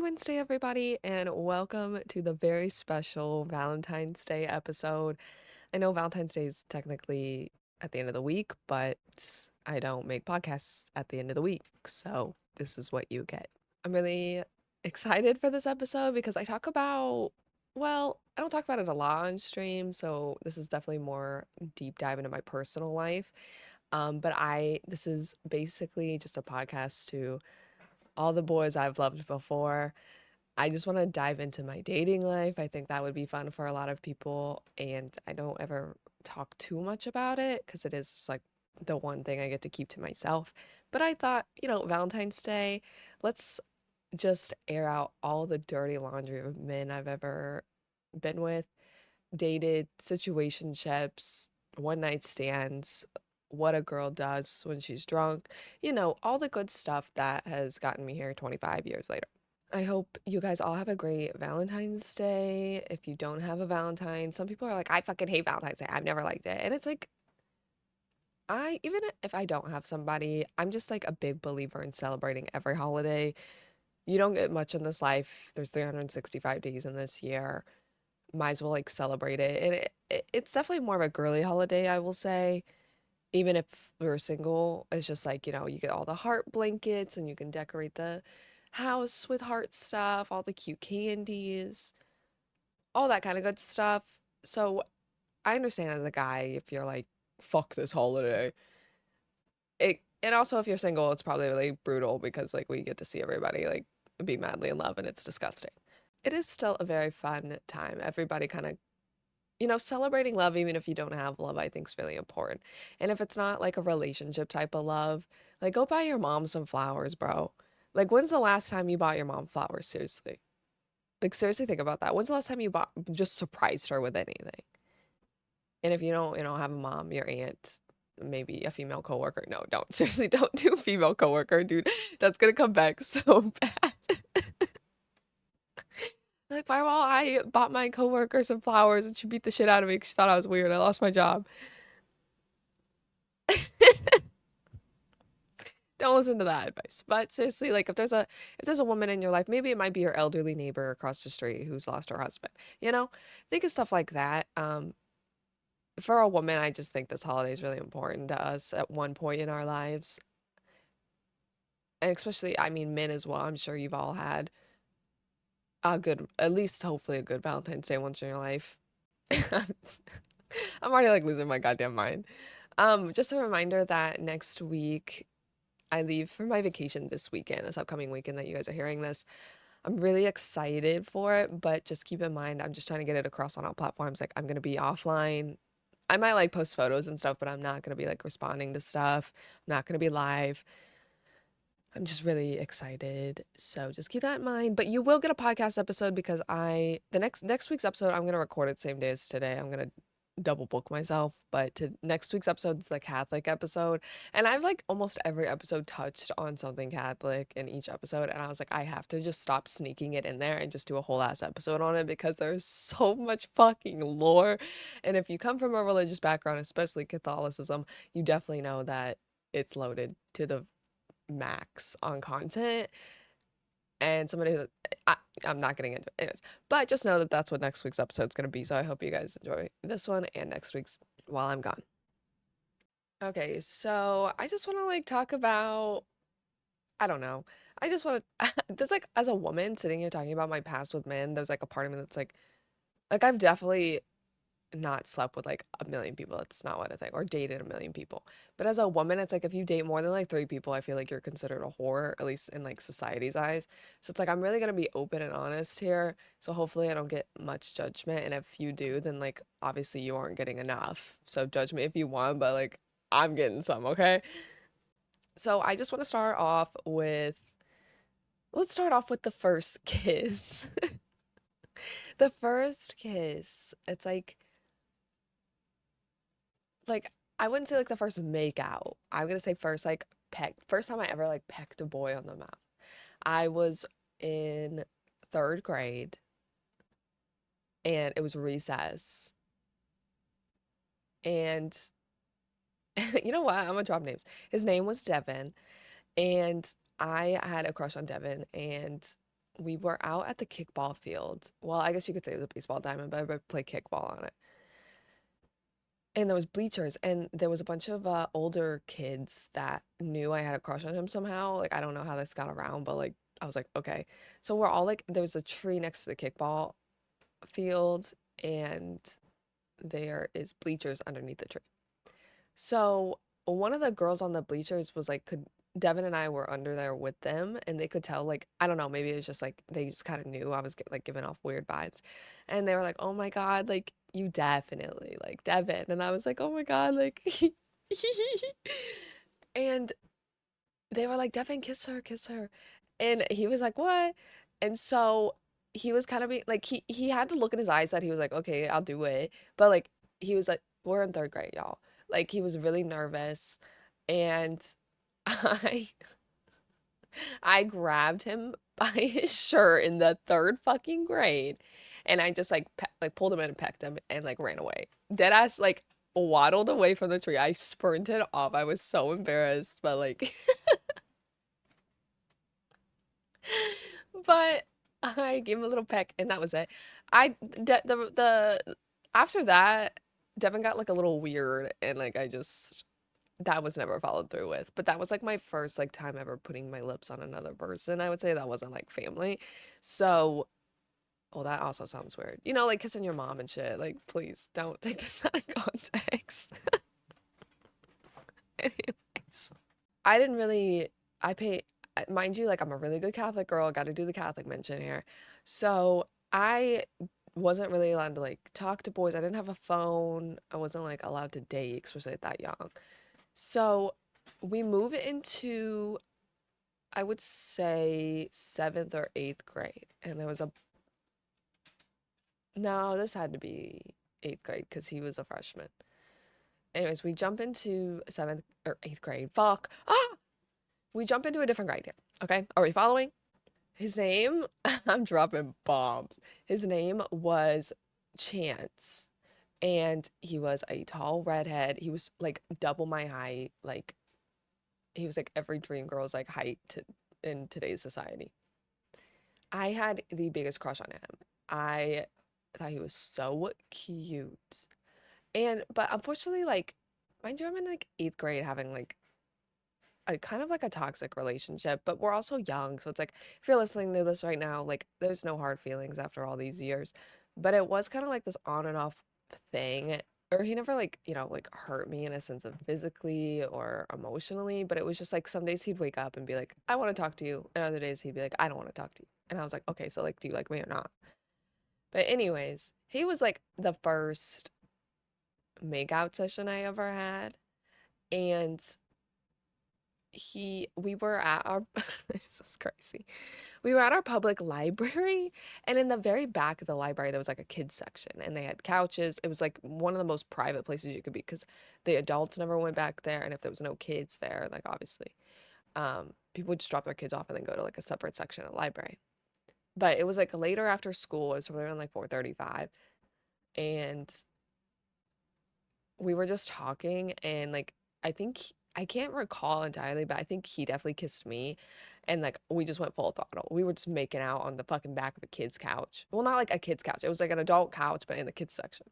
Happy Wednesday, everybody, and welcome to the very special Valentine's Day episode. I know Valentine's Day is technically at the end of the week, but I don't make podcasts at the end of the week, so this is what you get. I'm really excited for this episode because I don't talk about it a lot on stream, so this is definitely more deep dive into my personal life. This is basically just a podcast to all the boys I've loved before. I just want to dive into my dating life. I think that would be fun for a lot of people. And I don't ever talk too much about it because it is just like the one thing I get to keep to myself. But I thought, Valentine's Day, let's just air out all the dirty laundry of men I've ever been with, dated, situationships, one night stands, what a girl does when she's drunk, all the good stuff that has gotten me here 25 years later. I hope you guys all have a great Valentine's Day. If you don't have a Valentine, some people are like, I fucking hate Valentine's Day. I've never liked it. And it's like, even if I don't have somebody, I'm just like a big believer in celebrating every holiday. You don't get much in this life. There's 365 days in this year. Might as well like celebrate it. And it's definitely more of a girly holiday, I will say. Even if we're single, it's just like, you get all the heart blankets and you can decorate the house with heart stuff, all the cute candies, all that kind of good stuff. So I understand as a guy if you're like, fuck this holiday. And also if you're single, it's probably really brutal because like we get to see everybody like be madly in love and it's disgusting. It is still a very fun time. Everybody kind of celebrating love, even if you don't have love, I think is really important. And if it's not like a relationship type of love, like go buy your mom some flowers, bro. Like, when's the last time you bought your mom flowers? Seriously. Like, seriously, think about that. When's the last time you just surprised her with anything? And if you don't have a mom, your aunt, maybe a female coworker. No, don't. Seriously, don't do female coworker, dude. That's gonna come back so bad. Like, firewall, I bought my coworker some flowers and she beat the shit out of me because she thought I was weird. I lost my job. Don't listen to that advice. But seriously, like if there's a woman in your life, maybe it might be your elderly neighbor across the street who's lost her husband. Think of stuff like that. For a woman, I just think this holiday is really important to us at one point in our lives. And especially, I mean, men as well. I'm sure you've all had at least hopefully a good Valentine's Day once in your life. I'm already like losing my goddamn mind. Just a reminder that next week I leave for my vacation this upcoming weekend that you guys are hearing this. I'm really excited for it, but just keep in mind, I'm just trying to get it across on all platforms. Like, I'm gonna be offline. I might like post photos and stuff, but I'm not gonna be like responding to stuff. I'm not gonna be live. I'm just really excited. So just keep that in mind. But you will get a podcast episode because the next week's episode, I'm gonna record it same day as today. I'm gonna double book myself, but to next week's episode is the Catholic episode. And I've like almost every episode touched on something Catholic in each episode. And I was like, I have to just stop sneaking it in there and just do a whole ass episode on it because there's so much fucking lore. And if you come from a religious background, especially Catholicism, you definitely know that it's loaded to the max on content. And somebody who I, I'm not getting into it anyways, but just know that that's what next week's episode's gonna be. So I hope you guys enjoy this one and next week's while I'm gone. Okay, so I just want to like talk about, I don't know. I just want to there's like as a woman sitting here talking about my past with men, there's like a part of me that's like I've definitely not slept with like a million people. It's not what I think, or dated a million people. But as a woman, it's like if you date more than like three people, I feel like you're considered a whore, at least in like society's eyes. So it's like I'm really gonna be open and honest here. So hopefully I don't get much judgment. And if you do, then like obviously you aren't getting enough. So judge me if you want, but like I'm getting some, okay? So I just want to let's start off with the first kiss. The first kiss. It's like I wouldn't say like the first make out. I'm gonna say first like peck. First time I ever like pecked a boy on the mouth. I was in third grade and it was recess. And you know what? I'm gonna drop names. His name was Devin, and I had a crush on Devin. And we were out at the kickball field. Well, I guess you could say it was a baseball diamond, but I would play kickball on it. And there was bleachers, and there was a bunch of older kids that knew I had a crush on him somehow. Like, I don't know how this got around, but like, I was like, okay. So we're all like, there was a tree next to the kickball field, and there is bleachers underneath the tree. So one of the girls on the bleachers was like, could Devin and I were under there with them, and they could tell, like, I don't know, maybe it was just like they just kind of knew I was like giving off weird vibes, and they were like, "Oh my God, like you definitely like Devin," and I was like, "Oh my God, like," and they were like, "Devin, kiss her," and he was like, "What?" And so he was kind of like he had the look in his eyes that he was like, "Okay, I'll do it," but like he was like, "We're in third grade, y'all." Like he was really nervous, and I I grabbed him by his shirt in the third fucking grade, and I just like like pulled him in and pecked him and like ran away. Deadass like waddled away from the tree. I sprinted off. I was so embarrassed, but like but I gave him a little peck and that was it. The after that, Devin got like a little weird and like I just that was never followed through with. But that was like my first like time ever putting my lips on another person. I would say that wasn't like family. So, oh, that also sounds weird. You know, like kissing your mom and shit. Like, please don't take this out of context. Anyways, I didn't really, I pay, mind you, like I'm a really good Catholic girl. Got to do the Catholic mention here. So I wasn't really allowed to like talk to boys. I didn't have a phone. I wasn't like allowed to date, especially at that young. So we move into, I would say, seventh or eighth grade. And there was a, no, this had to be eighth grade because he was a freshman. Anyways, we jump into seventh or eighth grade. Fuck. Ah! We jump into a different grade here. Okay. Are we following? His name, I'm dropping bombs. His name was Chance. And he was a tall redhead. He was like double my height. Like, he was like every dream girl's like height in today's society. I had the biggest crush on him. I thought he was so cute. And but unfortunately, like, mind you, I'm in like eighth grade having like a kind of like a toxic relationship, but we're also young. So it's like if you're listening to this right now, like there's no hard feelings after all these years. But it was kind of like this on and off thing. Or he never like, like hurt me in a sense of physically or emotionally, but it was just like some days he'd wake up and be like, I want to talk to you. And other days he'd be like, I don't want to talk to you. And I was like, okay, so like, do you like me or not? But anyways, he was like the first makeout session I ever had. And we were at our, this is crazy. We were at our public library, and in the very back of the library, there was like a kids section, and they had couches. It was like one of the most private places you could be because the adults never went back there, and if there was no kids there, like obviously, people would just drop their kids off and then go to like a separate section of the library. But it was like later after school, it was around like 4:35, and we were just talking and like I think I can't recall entirely, but I think he definitely kissed me and like we just went full throttle. We were just making out on the fucking back of a kid's couch. Well, not like a kid's couch. It was like an adult couch, but in the kids section.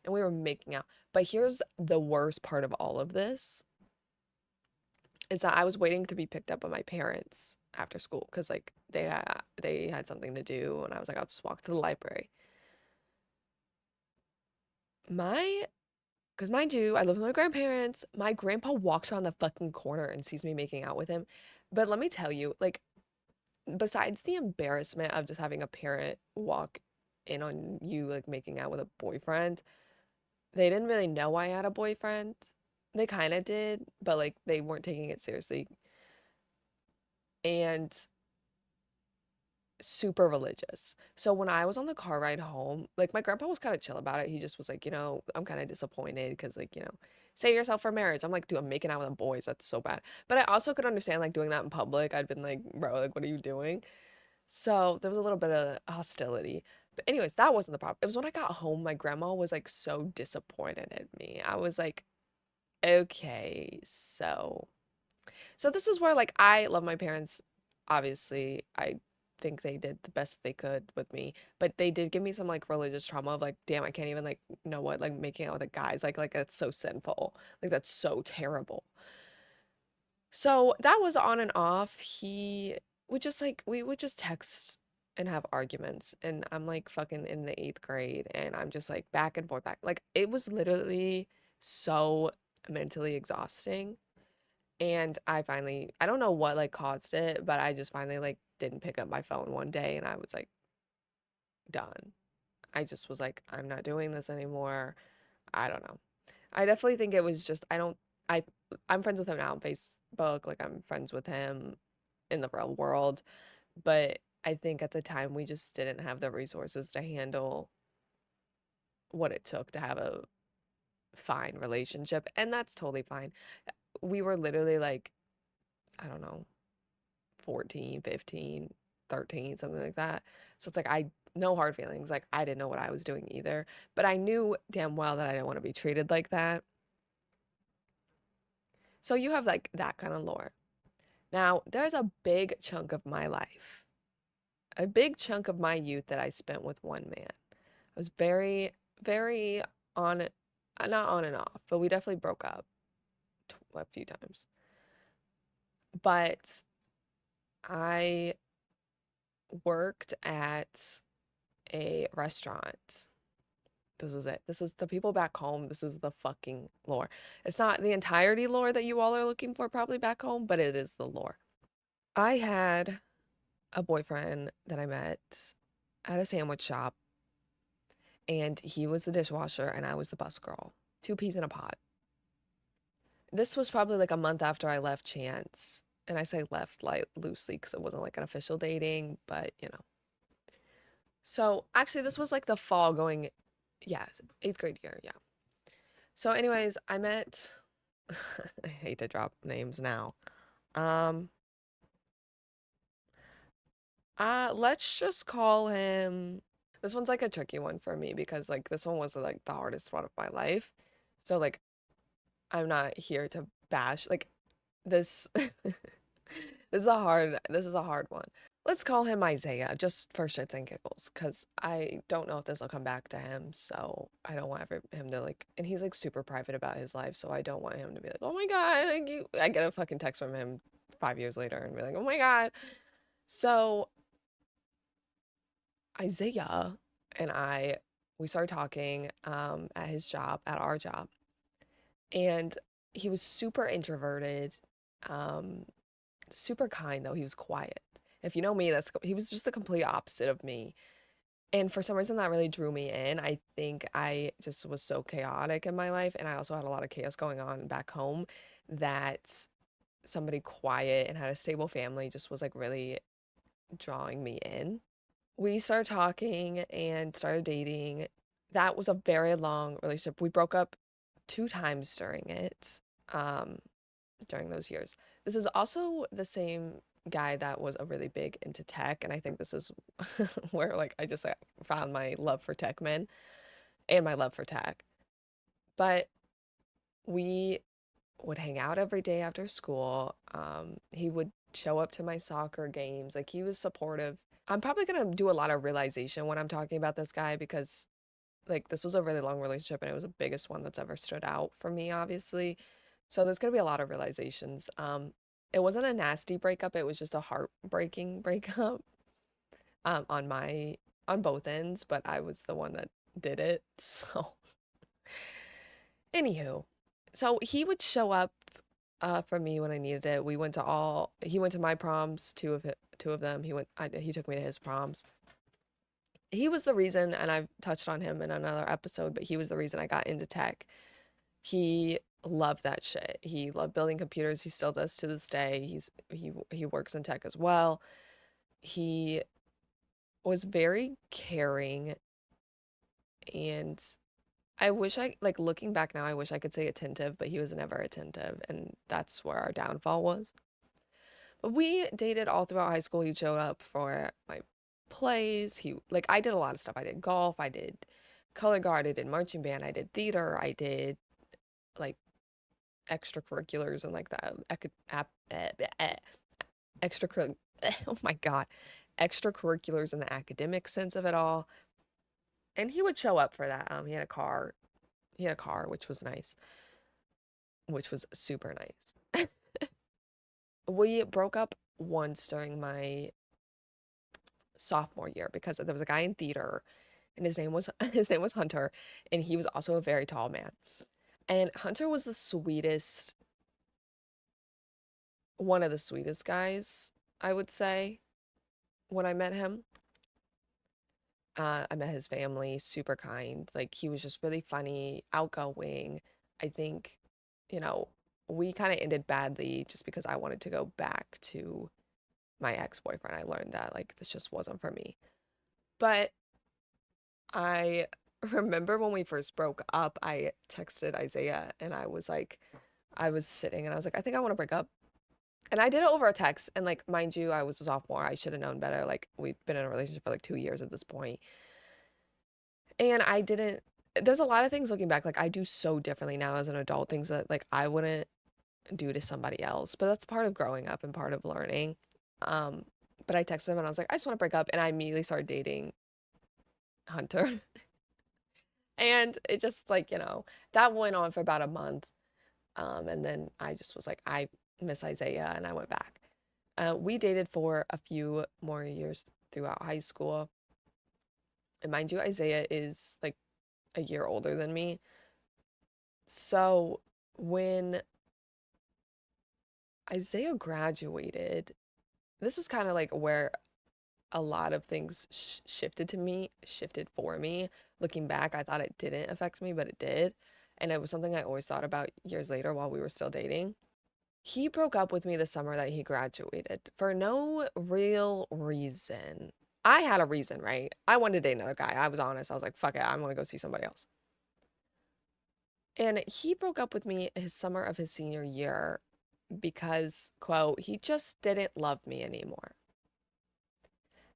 And we were making out. But here's the worst part of all of this is that I was waiting to be picked up by my parents after school because like they had something to do and I was like, I'll just walk to the library. My Because mind you, I live with my grandparents. My grandpa walks around the fucking corner and sees me making out with him. But let me tell you, like, besides the embarrassment of just having a parent walk in on you, like, making out with a boyfriend, they didn't really know I had a boyfriend. They kind of did, but, like, they weren't taking it seriously. And super religious. So when I was on the car ride home, like my grandpa was kind of chill about it. He just was like, I'm kind of disappointed because like, save yourself for marriage. I'm like, dude, I'm making out with boys. That's so bad. But I also could understand like doing that in public. I'd been like, bro, like, what are you doing? So there was a little bit of hostility. But anyways, that wasn't the problem. It was when I got home, my grandma was like so disappointed at me. I was like, okay, so this is where like I love my parents. Obviously, I think they did the best they could with me. But they did give me some like religious trauma of like, damn, I can't even like know what like making out with a guy's like that's so sinful. Like that's so terrible. So that was on and off. He would just like we would just text and have arguments. And I'm like fucking in the eighth grade and I'm just like back and forth back. Like it was literally so mentally exhausting. And I don't know what like caused it, but I just finally like didn't pick up my phone one day and I was like done. I just was like, I'm not doing this anymore. I don't know. I definitely think it was just I I'm friends with him now on Facebook, like I'm friends with him in the real world, but I think at the time we just didn't have the resources to handle what it took to have a fine relationship, and that's totally fine. We were literally like, I don't know, 14, 15, 13, something like that. So it's like I no hard feelings. Like I didn't know what I was doing either, but I knew damn well that I didn't want to be treated like that. So you have like that kind of lore. Now, there's a big chunk of my life, a big chunk of my youth that I spent with one man. I was very on, not on and off, but we definitely broke up a few times. But I worked at a restaurant. This is it. This is the people back home. This is the fucking lore. It's not the entirety lore that you all are looking for probably back home, but it is the lore. I had a boyfriend that I met at a sandwich shop, and he was the dishwasher and I was the bus girl. Two peas in a pod. This was probably like a month after I left Chance. And I say left like loosely because it wasn't like an official dating, but you know. So actually, this was like the fall going, yeah, eighth grade year, yeah. So, anyways, I met, I hate to drop names now. Um, let's just call him. This one's like a tricky one for me because like this one was like the hardest one of my life. So like I'm not here to bash like this this is a hard one. Let's call him Isaiah just for shits and giggles because I don't know if this will come back to him. So I don't want him to like, and he's like super private about his life. So I don't want him to be like, oh my God, like you, I get a fucking text from him 5 years later and be like, oh my God. So Isaiah and we started talking at his job, at our job. And he was super introverted, um, super kind though. He was quiet. If you know me, he was just the complete opposite of me. And for some reason that really drew me in. I think I just was so chaotic in my life and I also had a lot of chaos going on back home that somebody quiet and had a stable family just was like really drawing me in. We started talking and started dating. That was a very long relationship. We broke up two times during it, um, during those years. This is also the same guy that was a really big into tech, and I think this is where like I just found my love for tech men and my love for tech. But we would hang out every day after school. He would show up to my soccer games. Like he was supportive. I'm probably gonna do a lot of realization when I'm talking about this guy because like this was a really long relationship and it was the biggest one that's ever stood out for me, obviously. So there's gonna be a lot of realizations. It wasn't a nasty breakup, it was just a heartbreaking breakup, on on both ends, but I was the one that did it. So anywho, so he would show up for me when I needed it. He went to my proms, two of them. He took me to his proms. He was the reason, and I've touched on him in another episode, but he was the reason I got into tech. He loved that shit. He loved building computers. He still does to this day. He works in tech as well. He was very caring, and I wish I like looking back now, I wish I could say attentive, but he was never attentive, and that's where our downfall was. But we dated all throughout high school. He'd show up for my plays. I did a lot of stuff. I did golf, I did color guard, I did marching band, I did theater, I did like extracurriculars and like that extracurricular oh my God. extracurriculars in the academic sense of it all. And he would show up for that. He had a car, which was nice, which was super nice. We broke up once during my sophomore year because there was a guy in theater and his name was his name was Hunter, and he was also a very tall man. And Hunter was the sweetest, one of the sweetest guys, I would say, when I met him. I met his family, super kind. Like he was just really funny, outgoing. I think, you know, we kind of ended badly just because I wanted to go back to my ex-boyfriend. I learned that like this just wasn't for me. But I remember when we first broke up, I texted Isaiah and I was like, I was sitting and I was like, I think I want to break up. And I did it over a text. And like, mind you, I was a sophomore. I should have known better. Like, we've been in a relationship for like 2 years at this point. And I didn't, there's a lot of things looking back, like I do so differently now as an adult, things that like I wouldn't do to somebody else. But that's part of growing up and part of learning. Um, but I texted him and I was like, I just want to break up. And I immediately started dating Hunter. And it just like, that went on for about a month. And then I just was like, I miss Isaiah, and I went back. We dated for a few more years throughout high school. And mind you, Isaiah is like a year older than me. So when Isaiah graduated, this is kind of like where a lot of things shifted for me. Looking back, I thought it didn't affect me, but it did. And it was something I always thought about years later while we were still dating. He broke up with me the summer that he graduated for no real reason. I had a reason, right? I wanted to date another guy. I was honest. I was like, fuck it, I want to go see somebody else. And he broke up with me his summer of his senior year because, quote, he just didn't love me anymore.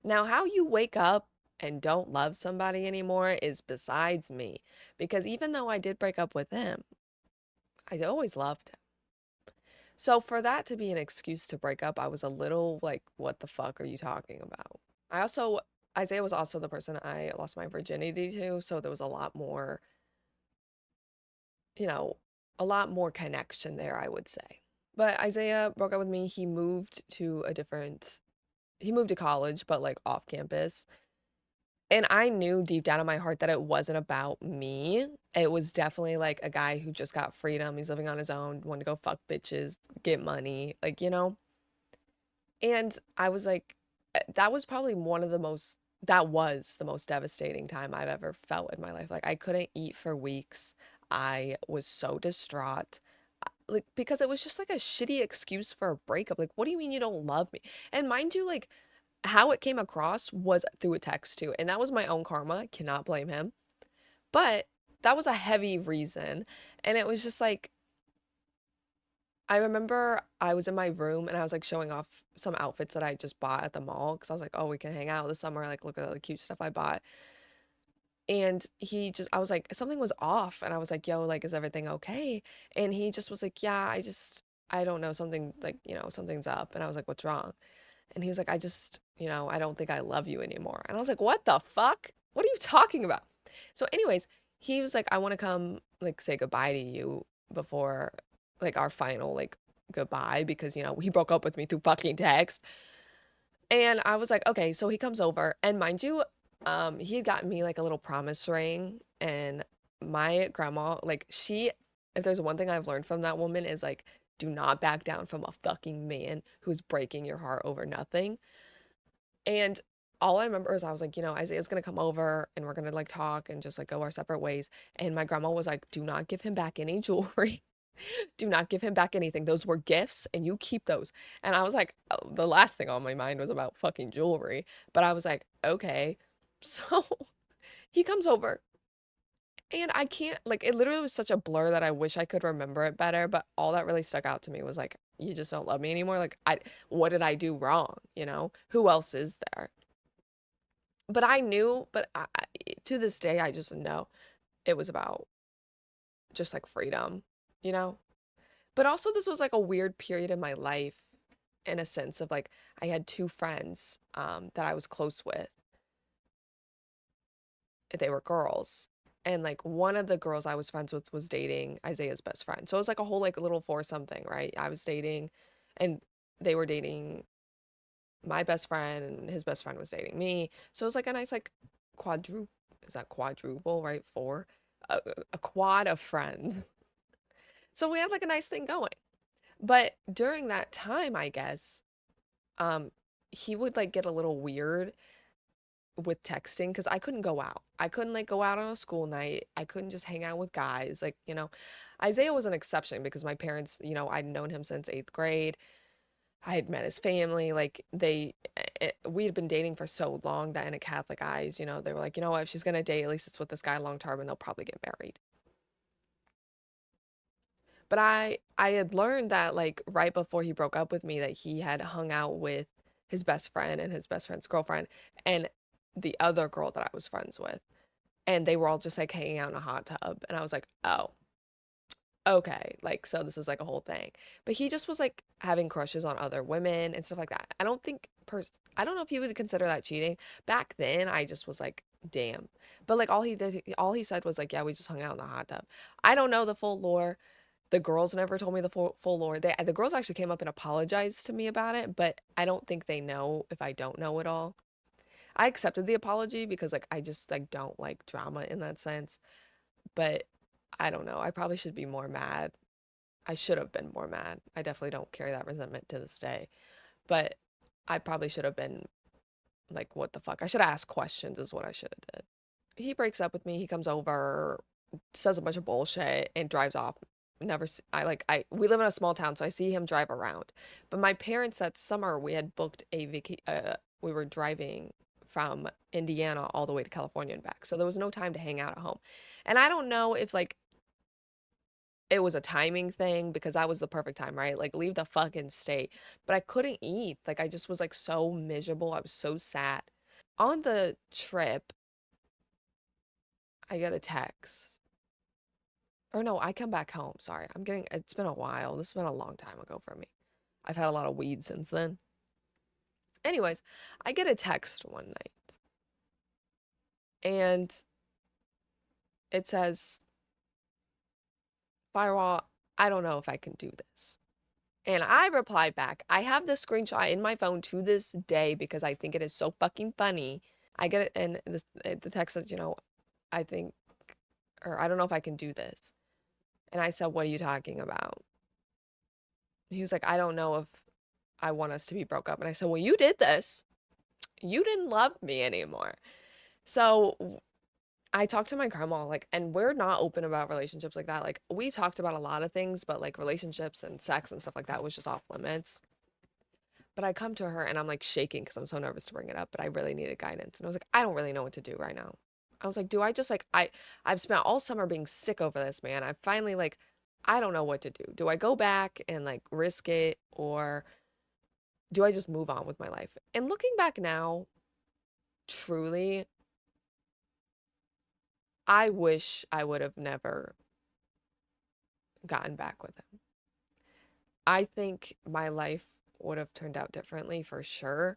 Now, how you wake up and don't love somebody anymore is besides me. Because even though I did break up with him, I always loved him. So for that to be an excuse to break up, I was a little like, what the fuck are you talking about? I also, Isaiah was also the person I lost my virginity to. So there was a lot more, you know, a lot more connection there, I would say. But Isaiah broke up with me. He moved to college, but like off campus. And I knew deep down in my heart that it wasn't about me. It was definitely like a guy who just got freedom. He's living on his own, wanted to go fuck bitches, get money, like. And I was like, that was probably that was the most devastating time I've ever felt in my life. Like, I couldn't eat for weeks. I was so distraught. Like, because it was just like a shitty excuse for a breakup. Like, what do you mean you don't love me? And mind you, like, how it came across was through a text too. And that was my own karma. Cannot blame him. But that was a heavy reason. And it was just like, I remember I was in my room and I was like showing off some outfits that I just bought at the mall because I was like, oh, we can hang out this summer. Like, look at all the cute stuff I bought. And I was like, something was off. And I was like, yo, like, is everything okay? And he just was like, yeah, I don't know, something like, something's up. And I was like, what's wrong? And he was like, I don't think I love you anymore. And I was like, what the fuck? What are you talking about? So, anyways, he was like, I want to come, like, say goodbye to you before, like, our final, like, goodbye because, he broke up with me through fucking text. And I was like, okay, so he comes over. And mind you, he had gotten me, like, a little promise ring. And my grandma, like, if there's one thing I've learned from that woman is, like, do not back down from a fucking man who's breaking your heart over nothing. And all I remember is I was like, Isaiah's gonna come over and we're gonna like talk and just like go our separate ways. And my grandma was like, do not give him back any jewelry. Do not give him back anything. Those were gifts and you keep those. And I was like, oh, the last thing on my mind was about fucking jewelry. But I was like, okay. So he comes over and I can't, like, it literally was such a blur that I wish I could remember it better. But all that really stuck out to me was like, you just don't love me anymore. Like, what did I do wrong? Who else is there? But I knew, but to this day, I just know it was about just like freedom, you know? But also, this was like a weird period in my life. in a sense of like I had two friends that I was close with. They were girls. And like one of the girls I was friends with was dating Isaiah's best friend. So it was like a whole like little foursome thing, right? I was dating and they were dating my best friend and his best friend was dating me. So it was like a nice like quadruple, is that quadruple, right? Four, a, a quad of friends. So we had like a nice thing going. But during that time, I guess, um, he would like get a little weird with texting because I couldn't go out. I couldn't like go out on a school night. I couldn't just hang out with guys. Like, Isaiah was an exception because my parents, I'd known him since eighth grade. I had met his family. Like we had been dating for so long that in a Catholic eyes, they were like, you know what, if she's gonna date, at least it's with this guy long term and they'll probably get married. But I had learned that like right before he broke up with me that he had hung out with his best friend and his best friend's girlfriend and the other girl that I was friends with. And they were all just like hanging out in a hot tub. And I was like, oh, okay. Like, so this is like a whole thing. But he just was like having crushes on other women and stuff like that. I don't know if you would consider that cheating. Back then, I just was like, damn. But like all he said was like, yeah, we just hung out in the hot tub. I don't know the full lore. The girls never told me the full lore. The girls actually came up and apologized to me about it, but I don't think they know if I don't know it all. I accepted the apology because like I just like don't like drama in that sense, but I don't know. I probably should be more mad. I should have been more mad. I definitely don't carry that resentment to this day, but I probably should have been like, what the fuck? I should have asked questions is what I should have did. He breaks up with me. He comes over, says a bunch of bullshit, and drives off. Never see, I like I we live in a small town, so I see him drive around. But my parents that summer we had booked we were driving from Indiana all the way to California and back. So there was no time to hang out at home. And I don't know if like it was a timing thing because that was the perfect time, right? Like leave the fucking state. But I couldn't eat. Like I just was like so miserable. I was so sad. On the trip, I get a text. Or no, I come back home. Sorry. It's been a while. This has been a long time ago for me. I've had a lot of weed since then. Anyways, I get a text one night and it says, Firewall, I don't know if I can do this. And I reply back, I have the screenshot in my phone to this day because I think it is so fucking funny. I get it, and the text says, I think, or I don't know if I can do this. And I said, what are you talking about? He was like, I don't know if I want us to be broke up. And I said, well, you did this. You didn't love me anymore. So I talked to my grandma, like, and we're not open about relationships like that. Like, we talked about a lot of things, but like relationships and sex and stuff like that was just off limits. But I come to her and I'm like shaking because I'm so nervous to bring it up, but I really needed guidance. And I was like, I don't really know what to do right now. I was like, do I just like, I've spent all summer being sick over this, man. I finally like, I don't know what to do. Do I go back and like risk it or do I just move on with my life? And looking back now, truly, I wish I would have never gotten back with him. I think my life would have turned out differently for sure.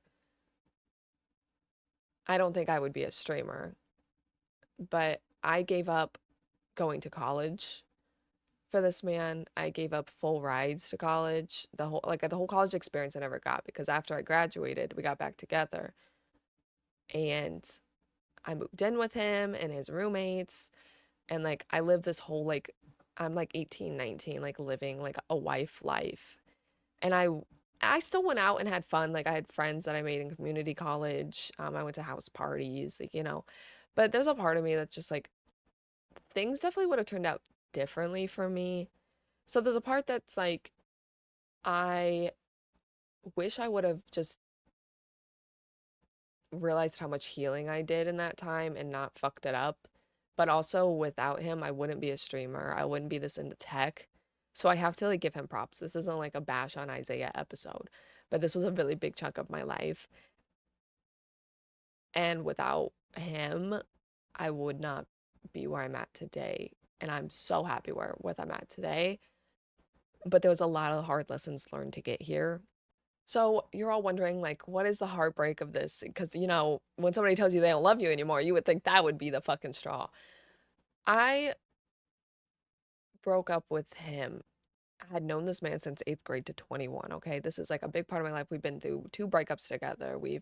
I don't think I would be a streamer, but I gave up going to college for this man. I gave up full rides to college. The whole college experience I never got because after I graduated, we got back together and I moved in with him and his roommates and like I lived this whole like I'm like 18, 19, like living like a wife life. And I still went out and had fun. Like I had friends that I made in community college. I went to house parties, like. But there's a part of me that's just like things definitely would have turned out differently for me. So there's a part that's like I wish I would have just realized how much healing I did in that time and not fucked it up. But also without him, I wouldn't be a streamer. I wouldn't be this into tech. So I have to like give him props. This isn't like a bash on Isaiah episode, but this was a really big chunk of my life. And without him, I would not be where I'm at today. And I'm so happy with I'm at today. But there was a lot of hard lessons learned to get here. So you're all wondering, like, what is the heartbreak of this? Because, when somebody tells you they don't love you anymore, you would think that would be the fucking straw. I broke up with him. I had known this man since 8th grade to 21, okay? This is like a big part of my life. We've been through two breakups together. We've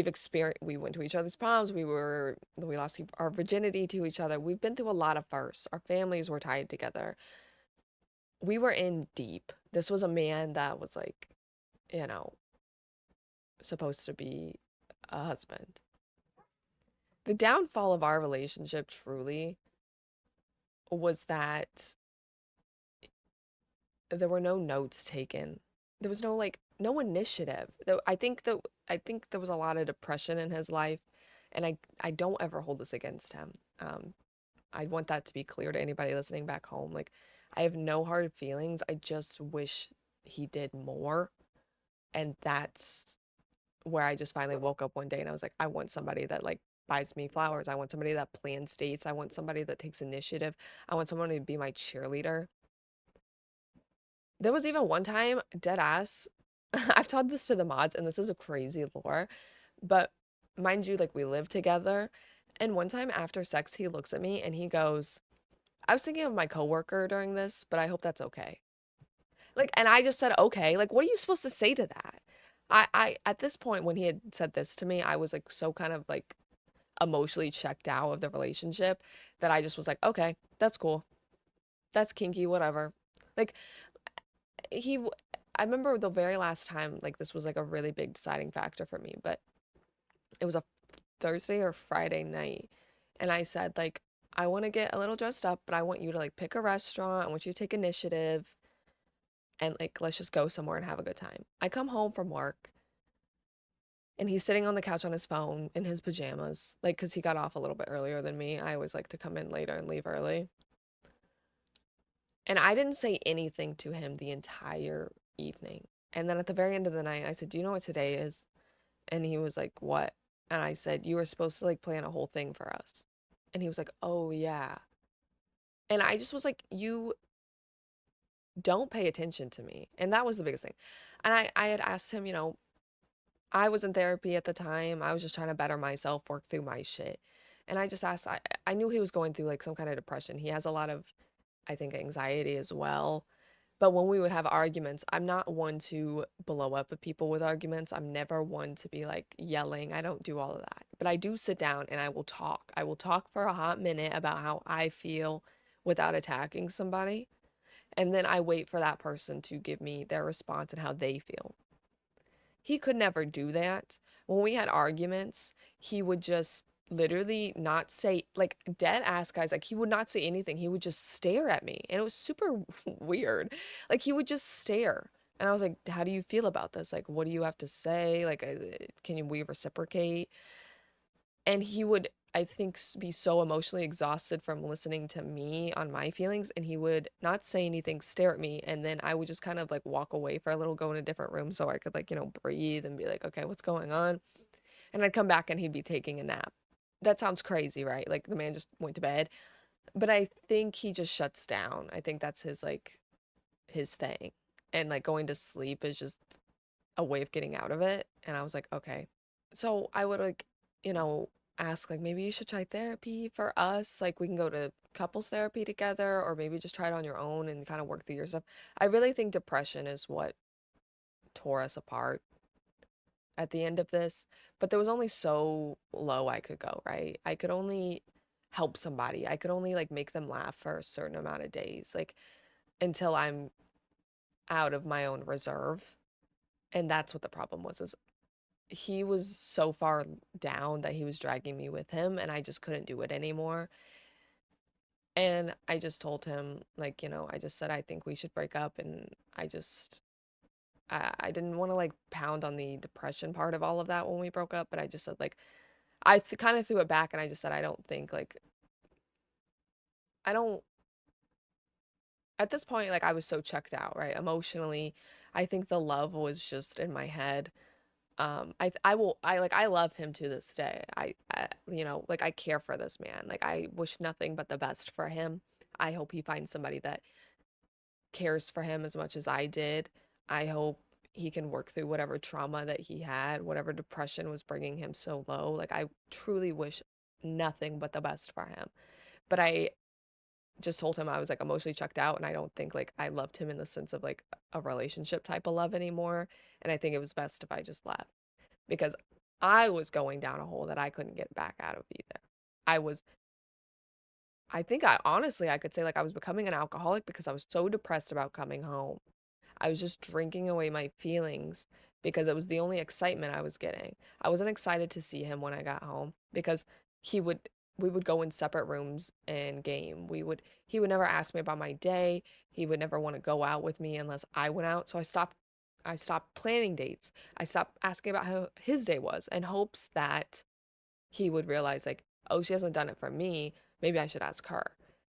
experienced, we went to each other's proms. We lost our virginity to each other. We've been through a lot of firsts. Our families were tied together. We were in deep. This was a man that was like, you know, supposed to be a husband. The downfall of our relationship truly was that there were no notes taken. There was no like no initiative. I think there was a lot of depression in his life, and I don't ever hold this against him. I want that to be clear to anybody listening back home. Like, I have no hard feelings. I just wish he did more, and that's where I just finally woke up one day and I was like, I want somebody that like buys me flowers. I want somebody that plans dates. I want somebody that takes initiative. I want someone to be my cheerleader. There was even one time, dead ass, I've taught this to the mods, and this is a crazy lore, but mind you, like we live together. And one time after sex, he looks at me and he goes, I was thinking of my coworker during this, but I hope that's okay. Like, and I just said, okay. Like, what are you supposed to say to that? At this point, when he had said this to me, I was like so kind of like emotionally checked out of the relationship that I just was like, okay, that's cool. That's kinky, whatever. Like, he, w- I remember the very last time, like, this was like a really big deciding factor for me, but it was a Thursday or Friday night. And I said, like, I want to get a little dressed up, but I want you to like pick a restaurant. I want you to take initiative and like, let's just go somewhere and have a good time. I come home from work and he's sitting on the couch on his phone in his pajamas, like, because he got off a little bit earlier than me. I always like to come in later and leave early. And I didn't say anything to him the entire evening. And then at the very end of the night, I said, do you know what today is? And he was like, what? And I said, you were supposed to like plan a whole thing for us. And he was like, oh, yeah. And I just was like, you don't pay attention to me. And that was the biggest thing. And I had asked him, I was in therapy at the time. I was just trying to better myself, work through my shit. And I just asked, I knew he was going through like some kind of depression. He has a lot of, I think, anxiety as well. But when we would have arguments, I'm not one to blow up at people with arguments. I'm never one to be like yelling. I don't do all of that. But I do sit down and I will talk. I will talk for a hot minute about how I feel without attacking somebody. And then I wait for that person to give me their response and how they feel. He could never do that. When we had arguments, he would just literally not say, like, dead ass guys, like, he would not say anything. He would just stare at me. And it was super weird. Like, he would just stare. And I was like, how do you feel about this? Like, what do you have to say? Like, we reciprocate? And he would, I think, be so emotionally exhausted from listening to me on my feelings, and he would not say anything, stare at me, and then I would just kind of like walk away for a little, go in a different room so I could like, breathe and be like, okay, what's going on? And I'd come back and he'd be taking a nap. That sounds crazy, right? Like the man just went to bed. But I think he just shuts down. I think that's his thing. And like going to sleep is just a way of getting out of it. And I was like, okay. So I would like, you know, ask like maybe you should try therapy for us. Like we can go to couples therapy together or maybe just try it on your own and kind of work through your stuff. I really think depression is what tore us apart at the end of this, but there was only so low I could go, right? I could only help somebody. I could only like make them laugh for a certain amount of days, like until I'm out of my own reserve. And that's what the problem was is he was so far down that he was dragging me with him and I just couldn't do it anymore. And I just told him like, I just said I think we should break up and I didn't want to like pound on the depression part of all of that when we broke up, but I just said like kind of threw it back and I just said I don't think like I don't at this point like I was so checked out, right? Emotionally, I think the love was just in my head. I love him to this day. Like I care for this man. Like I wish nothing but the best for him. I hope he finds somebody that cares for him as much as I did. I hope he can work through whatever trauma that he had, whatever depression was bringing him so low. Like, I truly wish nothing but the best for him. But I just told him I was like emotionally checked out, and I don't think like I loved him in the sense of like a relationship type of love anymore. And I think it was best if I just left because I was going down a hole that I couldn't get back out of either. I was, I think I honestly, I could say like I was becoming an alcoholic because I was so depressed about coming home. I was just drinking away my feelings because it was the only excitement I was getting. I wasn't excited to see him when I got home because he would we would go in separate rooms and game. He would never ask me about my day. He would never want to go out with me unless I went out. So I stopped planning dates. I stopped asking about how his day was in hopes that he would realize like, oh, she hasn't done it for me. Maybe I should ask her.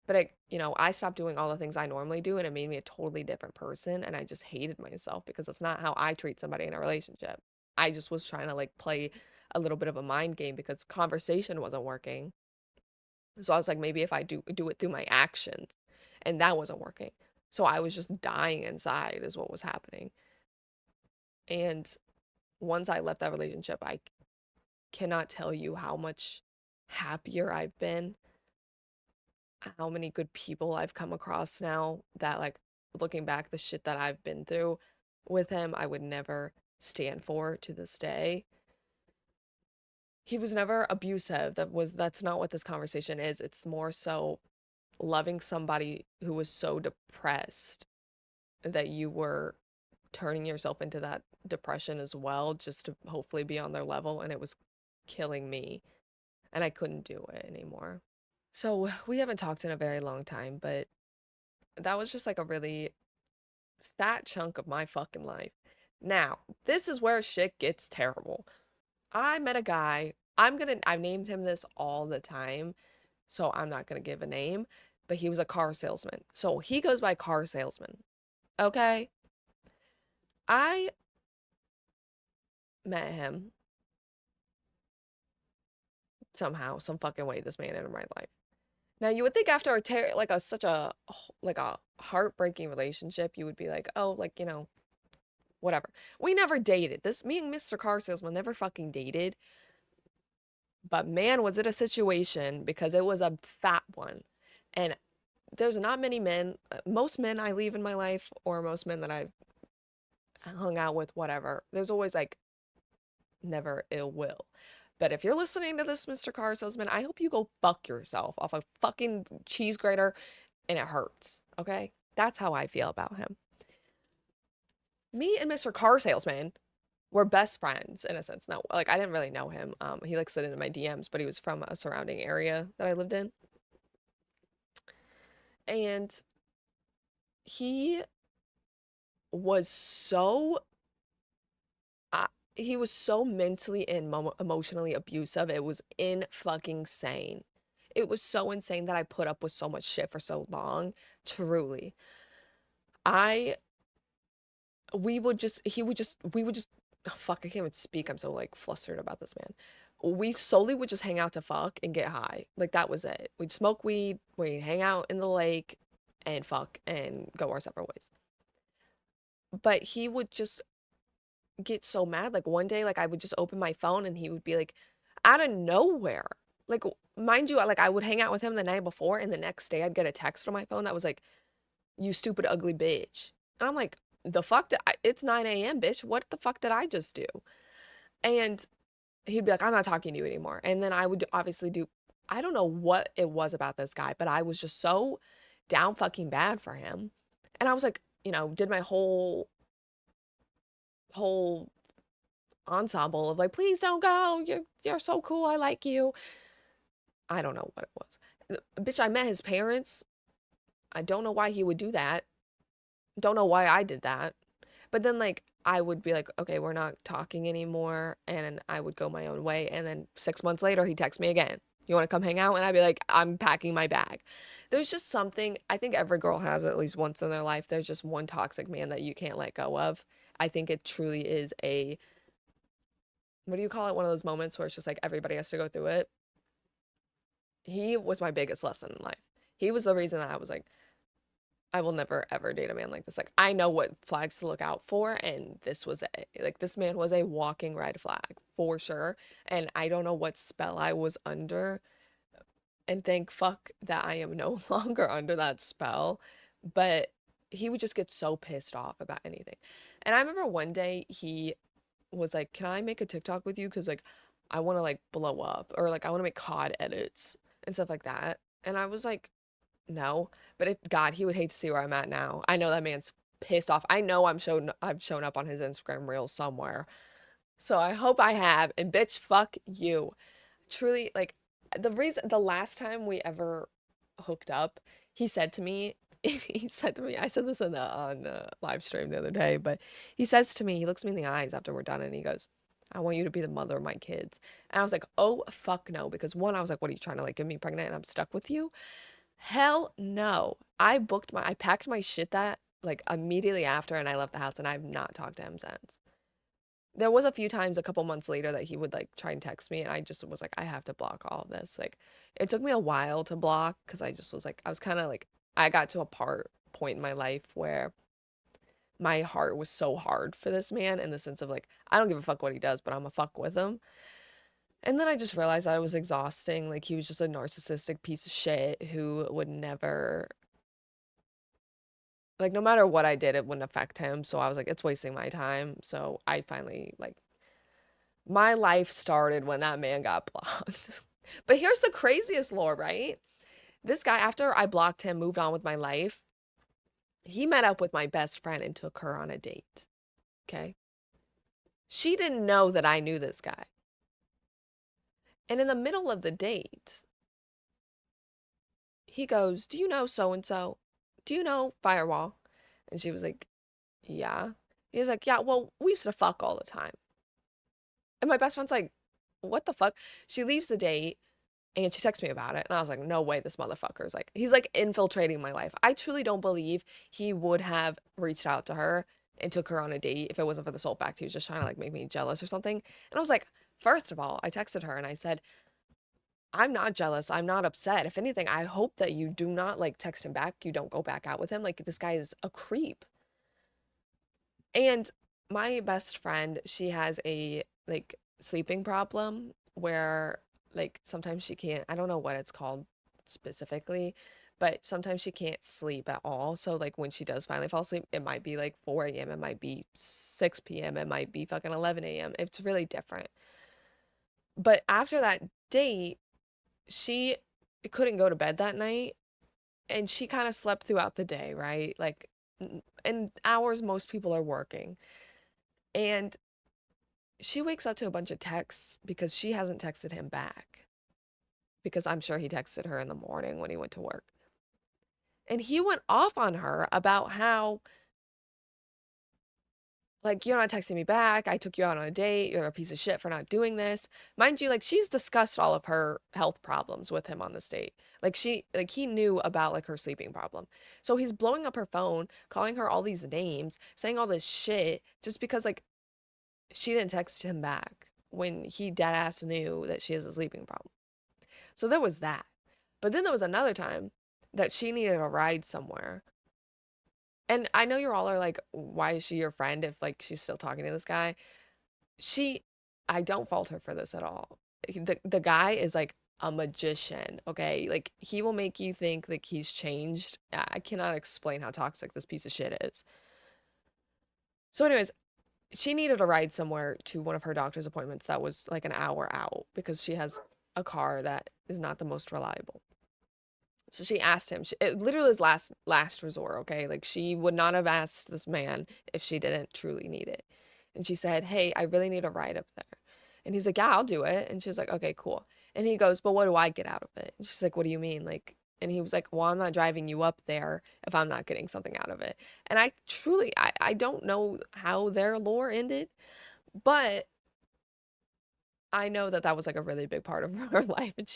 But I stopped doing all the things I normally do and it made me a totally different person. And I just hated myself because that's not how I treat somebody in a relationship. I just was trying to like play a little bit of a mind game because conversation wasn't working. So I was like, maybe if I do it through my actions, and that wasn't working. So I was just dying inside is what was happening. And once I left that relationship, I cannot tell you how much happier I've been, how many good people I've come across now that, like, looking back, the shit that I've been through with him, I would never stand for to this day. He was never abusive. That's not what this conversation is. It's more so loving somebody who was so depressed that you were turning yourself into that depression as well, just to hopefully be on their level, and it was killing me, and I couldn't do it anymore. So we haven't talked in a very long time, but that was just like a really fat chunk of my fucking life. Now, this is where shit gets terrible. I met a guy. I've named him this all the time, so I'm not gonna give a name, but he was a car salesman. So he goes by car salesman. Okay. I met him somehow, some fucking way, this man entered my life. Now you would think after like a such a like a heartbreaking relationship, you would be like, oh, like, whatever. We never dated. This Me and Mr. Car Salesman never fucking dated. But man, was it a situation because it was a fat one. And there's not many men, most men I leave in my life, or most men that I've hung out with, whatever, there's always like never ill will. But if you're listening to this, Mr. Car Salesman, I hope you go fuck yourself off a fucking cheese grater and it hurts. Okay? That's how I feel about him. Me and Mr. Car Salesman were best friends in a sense. No, like I didn't really know him. He like slid into my DMs, but he was from a surrounding area that I lived in. And he was so uh, he was so mentally and emotionally abusive. It was in fucking sane. It was so insane that I put up with so much shit for so long. Truly. I we would just oh, fuck, I can't even speak. I'm so like flustered about this man. We solely would just hang out to fuck and get high. Like that was it. We'd smoke weed, we'd hang out in the lake and fuck and go our separate ways. But he would just get so mad. Like one day, like I would just open my phone and he would be like out of nowhere. Like mind you, like I would hang out with him the night before and the next day I'd get a text on my phone that was like, you stupid ugly bitch. And I'm like, the fuck it's 9 a.m. bitch. What the fuck did I just do? And he'd be like, I'm not talking to you anymore. And then I would obviously do, I don't know what it was about this guy, but I was just so down fucking bad for him. And I was like, did my whole ensemble of like, please don't go. You're so cool. I like you. I don't know what it was. Bitch, I met his parents. I don't know why he would do that. Don't know why I did that. But then like I would be like, okay, we're not talking anymore, and I would go my own way. And then 6 months later, he texts me again. You want to come hang out? And I'd be like, I'm packing my bag. There's just something I think every girl has at least once in their life. There's just one toxic man that you can't let go of. I think it truly is a what do you call it? One of those moments where it's just like everybody has to go through it. He was my biggest lesson in life. He was the reason that I was like, I will never ever date a man like this. Like, I know what flags to look out for, and this was it. Like, this man was a walking red flag for sure. And I don't know what spell I was under, and thank fuck that I am no longer under that spell. But he would just get so pissed off about anything. And I remember one day he was like, "Can I make a TikTok with you? Because like I want to like blow up, or like I want to make COD edits and stuff like that." And I was like, "No." But if God, he would hate to see where I'm at now. I know that man's pissed off. I know I've shown up on his Instagram reel somewhere. So I hope I have. And bitch, fuck you. Truly, like, the last time we ever hooked up, he said to me, he said to me, I said this on the live stream the other day, but he says to me, he looks me in the eyes after we're done, and he goes, "I want you to be the mother of my kids." And I was like, "Oh fuck no," because one, I was like, "What, are you trying to like get me pregnant and I'm stuck with you?" Hell no. I packed my shit that like immediately after, and I left the house, and I've not talked to him since. There was a few times a couple months later that he would like try and text me, and I just was like, I have to block all of this. Like, it took me a while to block because I just was like, I was kind of like, I got to a point in my life where my heart was so hard for this man, in the sense of like, I don't give a fuck what he does, but I'm a fuck with him. And then I just realized that it was exhausting. Like, he was just a narcissistic piece of shit who would never, like, no matter what I did, it wouldn't affect him. So I was like, it's wasting my time. So I finally like, my life started when that man got blocked. But here's the craziest lore, right? This guy, after I blocked him, moved on with my life, he met up with my best friend and took her on a date. Okay. She didn't know that I knew this guy. And in the middle of the date, he goes, "Do you know so and so? Do you know Firewall?" And she was like, "Yeah." He's like, "Yeah, well, we used to fuck all the time." And my best friend's like, "What the fuck?" She leaves the date. And she texted me about it, and I was like, "No way, this motherfucker's like, he's like infiltrating my life." I truly don't believe he would have reached out to her and took her on a date if it wasn't for the sole fact he was just trying to like make me jealous or something. And I was like, first of all, I texted her and I said, "I'm not jealous. I'm not upset. If anything, I hope that you do not like text him back. You don't go back out with him. Like, this guy is a creep." And my best friend, she has a like sleeping problem where like sometimes she can't, I don't know what it's called specifically, but sometimes she can't sleep at all. So like when she does finally fall asleep, it might be like 4 a.m., it might be 6 p.m., it might be fucking 11 a.m. It's really different. But after that date, she couldn't go to bed that night, and she kind of slept throughout the day, right? Like in hours most people are working. And she wakes up to a bunch of texts because she hasn't texted him back, because I'm sure he texted her in the morning when he went to work. And he went off on her about how, like, "You're not texting me back. I took you out on a date. You're a piece of shit for not doing this." Mind you, like, she's discussed all of her health problems with him on this date. Like, he knew about, like, her sleeping problem. So he's blowing up her phone, calling her all these names, saying all this shit just because, like, she didn't text him back when he dead ass knew that she has a sleeping problem. So there was that. But then there was another time that she needed a ride somewhere. And I know you're all are like, "Why is she your friend if like she's still talking to this guy?" She I don't fault her for this at all. The guy is like a magician, okay? Like, he will make you think like he's changed. I cannot explain how toxic this piece of shit is. So anyways, she needed a ride somewhere to one of her doctor's appointments that was like an hour out because she has a car that is not the most reliable. So she asked him. It literally was last resort, okay? Like, she would not have asked this man if she didn't truly need it. And she said, "Hey, I really need a ride up there." And he's like, "Yeah, I'll do it." And she was like, "Okay, cool." And he goes, "But what do I get out of it?" And she's like, "What do you mean?" Like, and he was like, "Well, I'm not driving you up there if I'm not getting something out of it." And I truly, I don't know how their lore ended, but I know that that was, like, a really big part of her life, and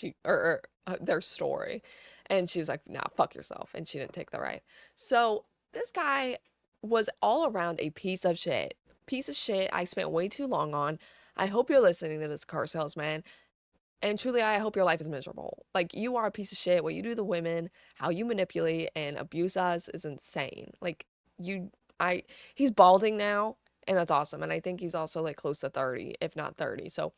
their story, and she was like, "Nah, fuck yourself," and she didn't take the ride. So, this guy was all around a piece of shit. Piece of shit I spent way too long on. I hope you're listening to this, car salesman. And truly, I hope your life is miserable. Like, you are a piece of shit. What you do to women, how you manipulate and abuse us is insane. Like, you, I, he's balding now, and that's awesome. And I think he's also like close to 30, if not 30. So,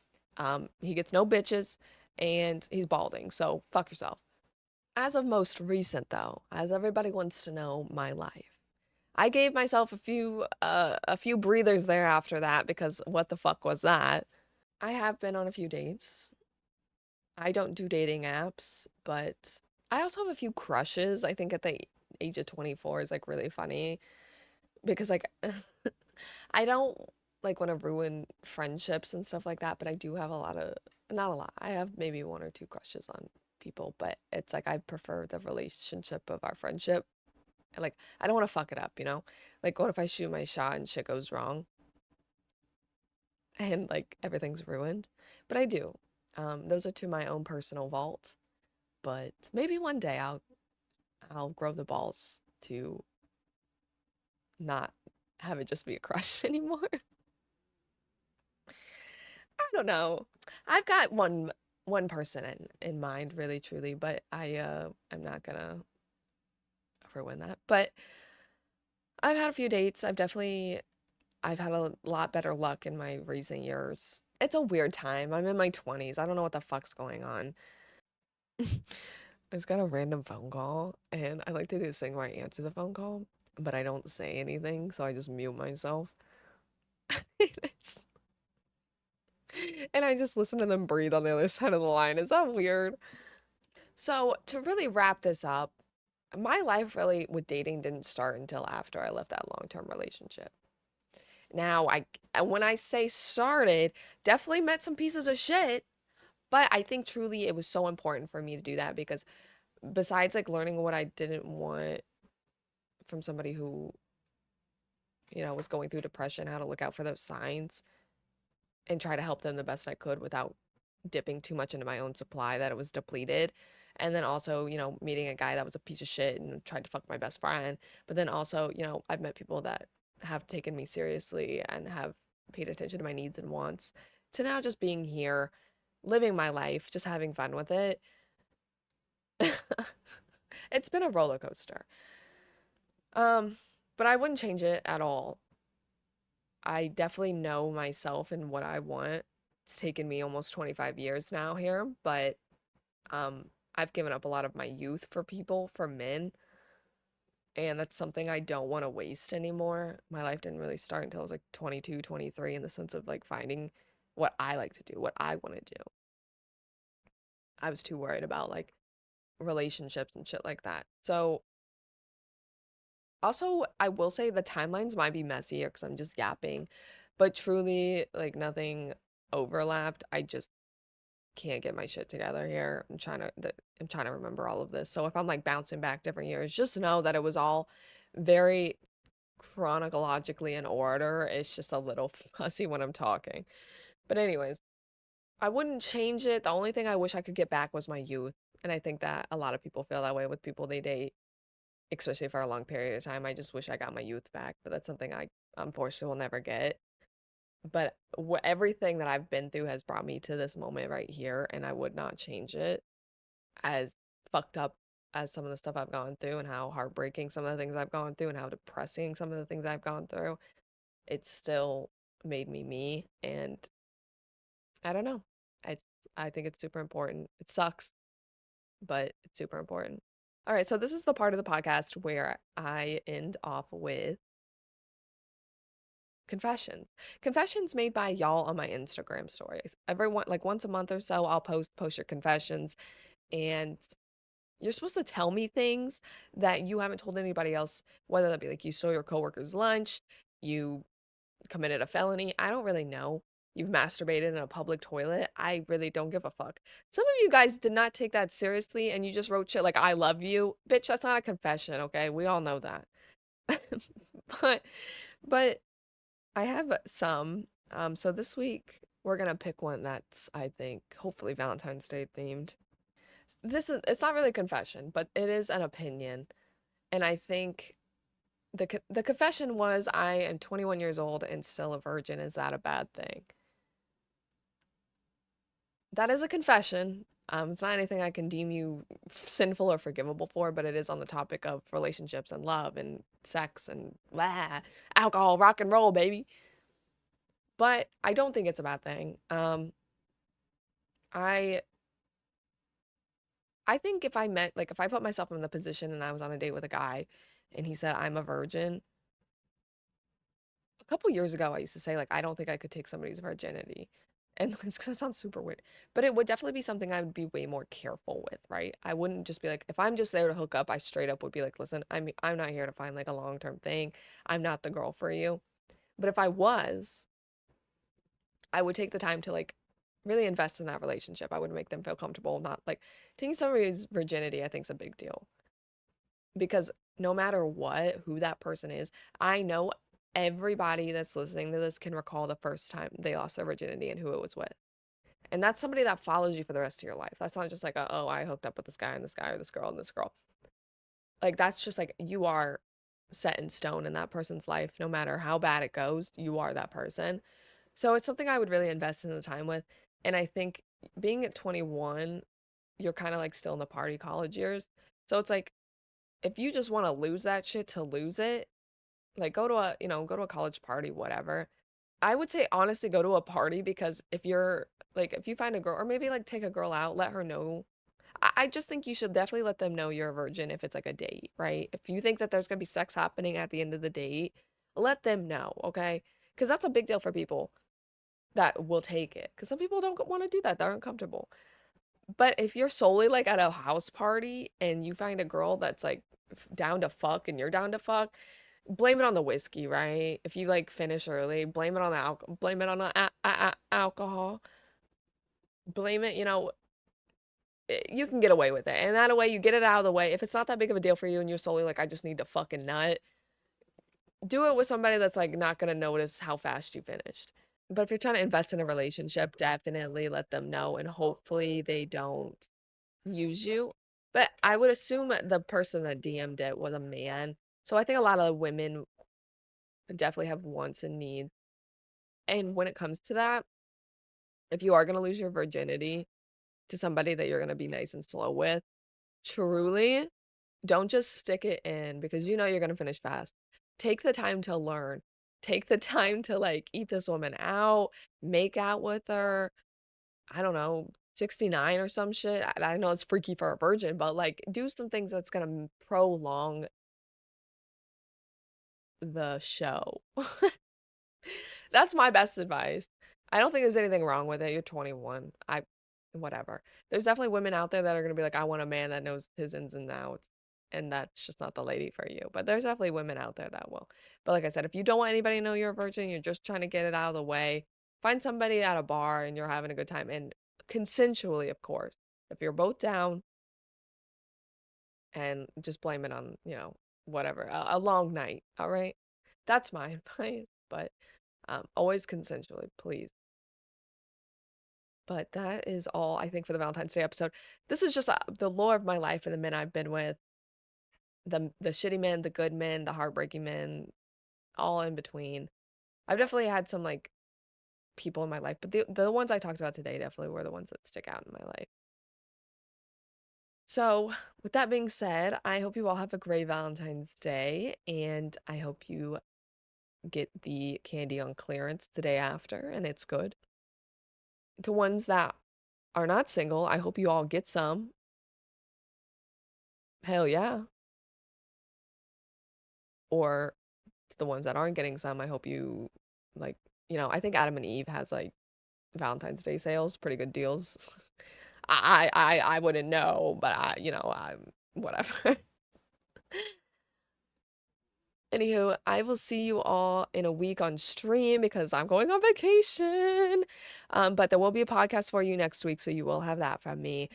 he gets no bitches and he's balding. So, fuck yourself. As of most recent, though, as everybody wants to know my life, I gave myself a few breathers there after that because what the fuck was that? I have been on a few dates. I don't do dating apps, but I also have a few crushes. I think at the age of 24 is like really funny because like I don't like want to ruin friendships and stuff like that, but I do have a lot of, not a lot. I have maybe one or two crushes on people, but it's like I prefer the relationship of our friendship. And like I don't want to fuck it up, you know? Like what if I shoot my shot and shit goes wrong and like everything's ruined? But I do. Those are to my own personal vault. But maybe one day I'll grow the balls to not have it just be a crush anymore. I don't know. I've got one person in mind, really truly, but I'm not gonna ruin that. But I've had a few dates. I've had a lot better luck in my recent years. It's a weird time. I'm in my 20s. I don't know what the fuck's going on. I just got a random phone call, and I like to do this thing where I answer the phone call, but I don't say anything, so I just mute myself. It's- and I just listen to them breathe on the other side of the line. Is that weird? So, to really wrap this up, my life really with dating didn't start until after I left that long-term relationship. Now, when I say started, definitely met some pieces of shit, but I think truly it was so important for me to do that because besides like learning what I didn't want from somebody who, was going through depression, how to look out for those signs and try to help them the best I could without dipping too much into my own supply that it was depleted. And then also, meeting a guy that was a piece of shit and tried to fuck my best friend. But then also, I've met people that have taken me seriously and have paid attention to my needs and wants to now just being here, living my life, just having fun with it. It's been a roller coaster. Um, but I wouldn't change it at all. I definitely know myself and what I want. It's taken me almost 25 years now here, but I've given up a lot of my youth for people, for men, and that's something I don't want to waste anymore. My life didn't really start until I was like 22, 23 in the sense of like finding what I like to do, what I want to do. I was too worried about like relationships and shit like that. So, also, I will say the timelines might be messy because I'm just yapping, but truly, like nothing overlapped. I just can't get my shit together here. I'm trying to remember all of this. So if I'm like bouncing back different years, just know that it was all very chronologically in order. It's just a little fussy when I'm talking. But anyways, I wouldn't change it. The only thing I wish I could get back was my youth. And I think that a lot of people feel that way with people they date, especially for a long period of time. I just wish I got my youth back, but that's something I unfortunately will never get. But everything that I've been through has brought me to this moment right here, and I would not change it. As fucked up as some of the stuff I've gone through and how heartbreaking some of the things I've gone through and how depressing some of the things I've gone through, it's still made me me. And I don't know. It's I think it's super important. It sucks, but it's super important. All right, so this is the part of the podcast where I end off with confessions. Confessions made by y'all on my Instagram stories. Everyone like once a month or so I'll post your confessions, and you're supposed to tell me things that you haven't told anybody else, whether that be like you stole your coworker's lunch, you committed a felony. I don't really know. You've masturbated in a public toilet. I really don't give a fuck. Some of you guys did not take that seriously and you just wrote shit like I love you. Bitch, that's not a confession, okay? We all know that. but but I have some. So this week we're gonna pick one that's I think hopefully Valentine's Day themed. It's not really a confession, but it is an opinion. And I think the confession was I am 21 years old and still a virgin. Is that a bad thing? That is a confession. It's not anything I can deem you sinful or forgivable for, but it is on the topic of relationships and love and sex and alcohol, rock and roll, baby. But I don't think it's a bad thing. I I think if I met like if I put myself in the position and I was on a date with a guy and he said I'm a virgin, a couple years ago I used to say like I don't think I could take somebody's virginity. And it's gonna sound super weird, but it would definitely be something I would be way more careful with, right? I wouldn't just be like, if I'm just there to hook up, I straight up would be like, listen, I'm not here to find like a long-term thing. I'm not the girl for you. But if I was, I would take the time to like really invest in that relationship. I would make them feel comfortable, not like taking somebody's virginity, I think is a big deal. Because no matter what, who that person is, I know everybody that's listening to this can recall the first time they lost their virginity and who it was with. And that's somebody that follows you for the rest of your life. That's not just like, oh, I hooked up with this guy and this guy or this girl and this girl. Like, that's just like you are set in stone in that person's life. No matter how bad it goes, you are that person. So it's something I would really invest in the time with. And I think being at 21, you're kind of like still in the party college years. So it's like, if you just want to lose that shit to lose it, like go to go to a college party, whatever. I would say honestly go to a party because if you're like if you find a girl or maybe like take a girl out, let her know. I just think you should definitely let them know you're a virgin if it's like a date, right? If you think that there's gonna be sex happening at the end of the date, let them know, okay? Because that's a big deal for people that will take it. Because some people don't want to do that; they're uncomfortable. But if you're solely like at a house party and you find a girl that's like down to fuck and you're down to fuck, blame it on the whiskey, right? If you like finish early, blame it on the blame it on the alcohol. Blame it, you can get away with it. And that way you get it out of the way. If it's not that big of a deal for you and you're solely like, I just need to fucking nut, do it with somebody that's like not gonna notice how fast you finished. But if you're trying to invest in a relationship, definitely let them know and hopefully they don't use you. But I would assume the person that DM'd it was a man. So I think a lot of women definitely have wants and needs. And when it comes to that, if you are going to lose your virginity to somebody that you're going to be nice and slow with, truly don't just stick it in because you know you're going to finish fast. Take the time to learn. Take the time to like eat this woman out, make out with her. I don't know, 69 or some shit. I know it's freaky for a virgin, but like do some things that's going to prolong the show. That's my best advice. I don't think there's anything wrong with it. You're 21. Whatever. There's definitely women out there that are gonna be like, I want a man that knows his ins and outs, and that's just not the lady for you. But there's definitely women out there that will. But like I said, if you don't want anybody to know you're a virgin, you're just trying to get it out of the way, find somebody at a bar and you're having a good time, and consensually, of course. If you're both down, and just blame it on, whatever, a long night. All right, that's my advice. But always consensually, please. But that is all I think for the Valentine's Day episode. This is just the lore of my life and the men I've been with, the shitty men, the good men, the heartbreaking men, all in between. I've definitely had some like people in my life, but the ones I talked about today definitely were the ones that stick out in my life. So, with that being said, I hope you all have a great Valentine's Day, and I hope you get the candy on clearance the day after, and it's good. To ones that are not single, I hope you all get some. Hell yeah. Or to the ones that aren't getting some, I hope you like, I think Adam and Eve has like Valentine's Day sales, pretty good deals. I wouldn't know, but I'm whatever. Anywho, I will see you all in a week on stream because I'm going on vacation. But there will be a podcast for you next week, so you will have that from me.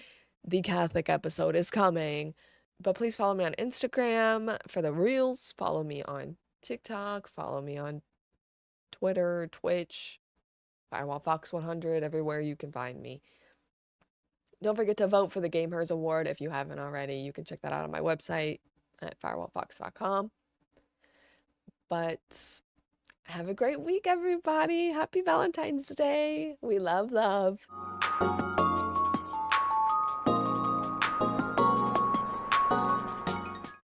The Catholic episode is coming. But please follow me on Instagram for the reels. Follow me on TikTok. Follow me on Twitter, Twitch, Firewall Fox 100, everywhere you can find me. Don't forget to vote for the Game Hers Award if you haven't already. You can check that out on my website at firewallfox.com. But have a great week, everybody. Happy Valentine's Day. We love, love.